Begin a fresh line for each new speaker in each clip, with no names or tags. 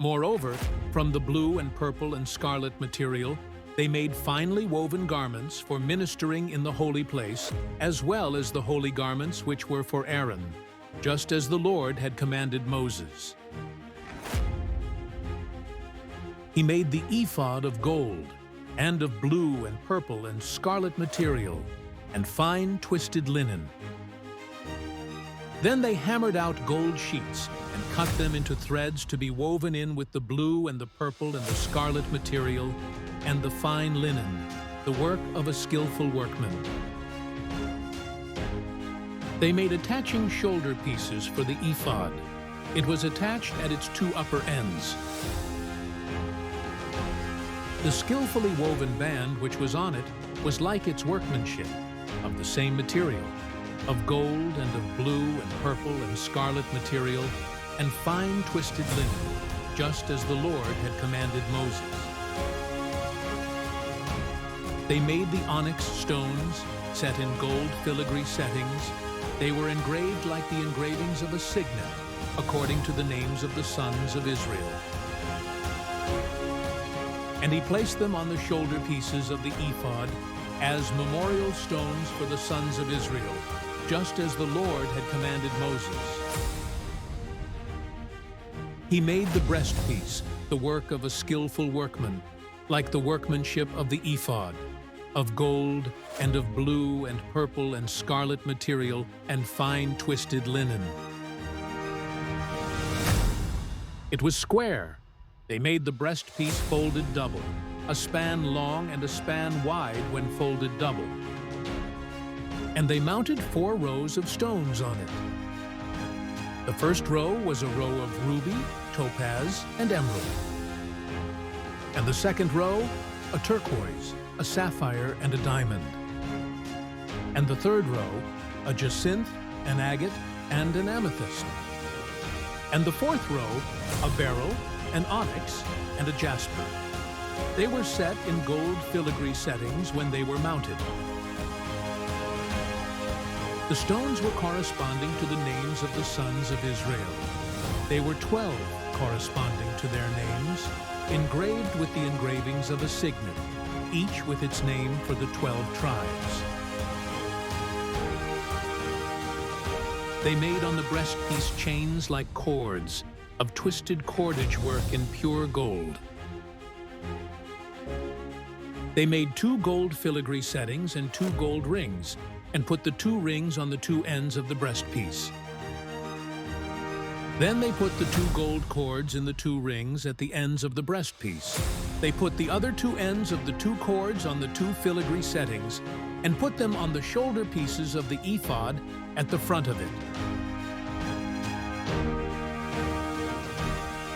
Moreover, from the blue and purple and scarlet material, they made finely woven garments for ministering in the holy place, as well as the holy garments which were for Aaron, just as the Lord had commanded Moses. He made the ephod of gold, and of blue and purple and scarlet material, and fine twisted linen. Then they hammered out gold sheets and cut them into threads to be woven in with the blue and the purple and the scarlet material and the fine linen, the work of a skillful workman. They made attaching shoulder pieces for the ephod. It was attached at its two upper ends. The skillfully woven band which was on it was like its workmanship, of the same material, of gold and of blue and purple and scarlet material, and fine twisted linen, just as the Lord had commanded Moses. They made the onyx stones, set in gold filigree settings. They were engraved like the engravings of a signet, according to the names of the sons of Israel. And he placed them on the shoulder pieces of the ephod as memorial stones for the sons of Israel, just as the Lord had commanded Moses. He made the breastpiece, the work of a skillful workman, like the workmanship of the ephod, of gold and of blue and purple and scarlet material and fine twisted linen. It was square. They made the breastpiece folded double, a span long and a span wide when folded double. And they mounted 4 rows of stones on it. The first row was a row of ruby, topaz, and emerald. And the second row, a turquoise, a sapphire, and a diamond. And the third row, a jacinth, an agate, and an amethyst. And the fourth row, a beryl, an onyx, and a jasper. They were set in gold filigree settings when they were mounted. The stones were corresponding to the names of the sons of Israel. They were 12 corresponding to their names, engraved with the engravings of a signet, each with its name for the 12 tribes. They made on the breastpiece chains like cords, of twisted cordage work in pure gold. They made 2 gold filigree settings and 2 gold rings, and put the 2 rings on the 2 ends of the breastpiece. Then they put the 2 gold cords in the 2 rings at the ends of the breastpiece. They put the other 2 ends of the 2 cords on the 2 filigree settings, and put them on the shoulder pieces of the ephod at the front of it.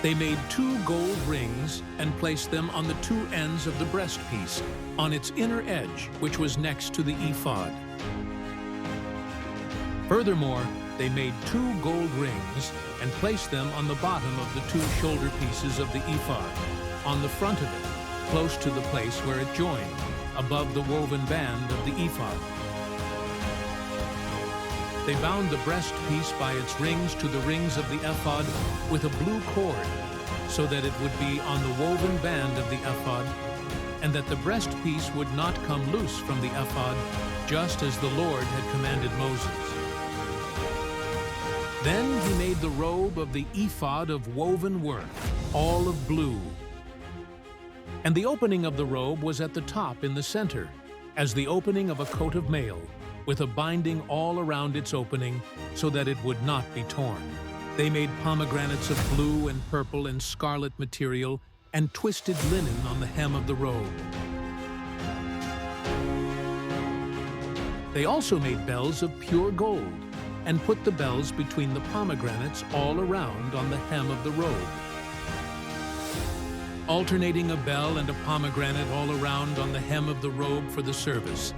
They made 2 gold rings and placed them on the 2 ends of the breastpiece, on its inner edge, which was next to the ephod. Furthermore, they made 2 gold rings and placed them on the bottom of the 2 shoulder pieces of the ephod, on the front of it, close to the place where it joined, above the woven band of the ephod. They bound the breastpiece by its rings to the rings of the ephod with a blue cord, so that it would be on the woven band of the ephod, and that the breastpiece would not come loose from the ephod, just as the Lord had commanded Moses. Then he made the robe of the ephod of woven work, all of blue. And the opening of the robe was at the top in the center, as the opening of a coat of mail, with a binding all around its opening, so that it would not be torn. They made pomegranates of blue and purple and scarlet material, and twisted linen on the hem of the robe. They also made bells of pure gold, and put the bells between the pomegranates all around on the hem of the robe. Alternating a bell and a pomegranate all around on the hem of the robe for the service,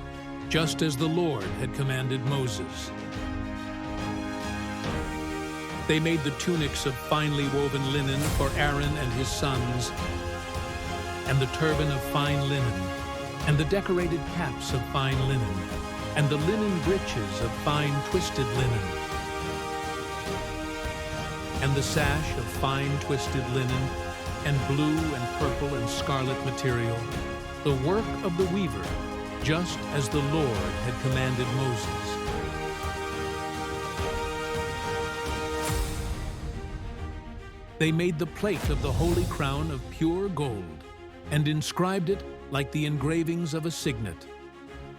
just as the Lord had commanded Moses. They made the tunics of finely woven linen for Aaron and his sons, and the turban of fine linen, and the decorated caps of fine linen, and the linen breeches of fine twisted linen, and the sash of fine twisted linen, and blue and purple and scarlet material, the work of the weaver, just as the Lord had commanded Moses. They made the plate of the holy crown of pure gold and inscribed it like the engravings of a signet,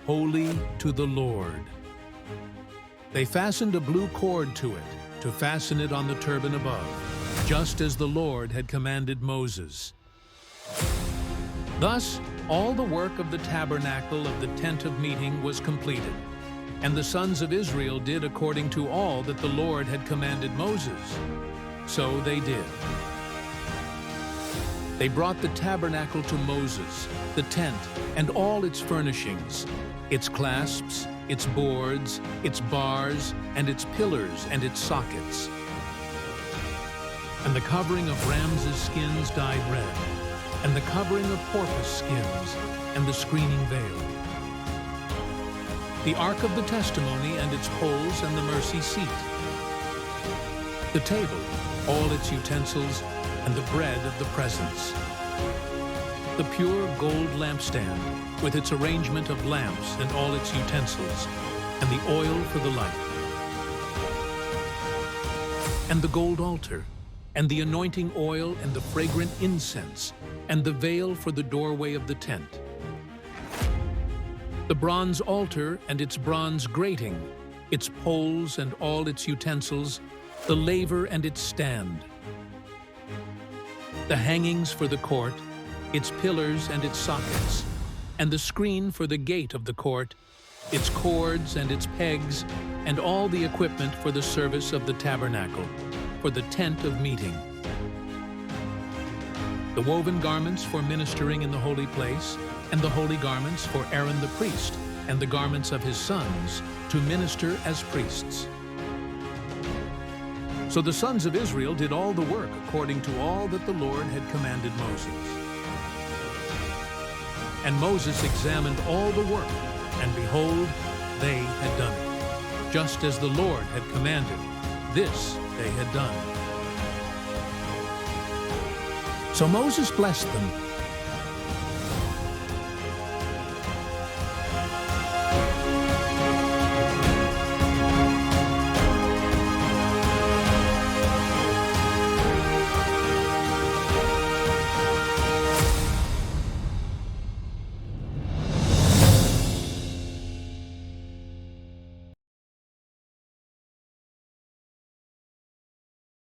"Holy to the Lord." They fastened a blue cord to it to fasten it on the turban above, just as the Lord had commanded Moses. Thus, all the work of the tabernacle of the tent of meeting was completed, and the sons of Israel did according to all that the Lord had commanded Moses. So they did. They brought the tabernacle to Moses, the tent, and all its furnishings, its clasps, its boards, its bars, and its pillars and its sockets, and the covering of ram's skins dyed red, and the covering of porpoise skins, and the screening veil, the ark of the testimony and its poles and the mercy seat, the table, all its utensils, and the bread of the presence, the pure gold lampstand with its arrangement of lamps and all its utensils, and the oil for the light, and the gold altar, and the anointing oil and the fragrant incense, and the veil for the doorway of the tent, the bronze altar and its bronze grating, its poles and all its utensils, the laver and its stand, the hangings for the court, its pillars and its sockets, and the screen for the gate of the court, its cords and its pegs, and all the equipment for the service of the tabernacle, for the tent of meeting, the woven garments for ministering in the holy place, and the holy garments for Aaron the priest, and the garments of his sons, to minister as priests. So the sons of Israel did all the work according to all that the Lord had commanded Moses. And Moses examined all the work, and behold, they had done it. Just as the Lord had commanded, this they had done. So Moses blessed them,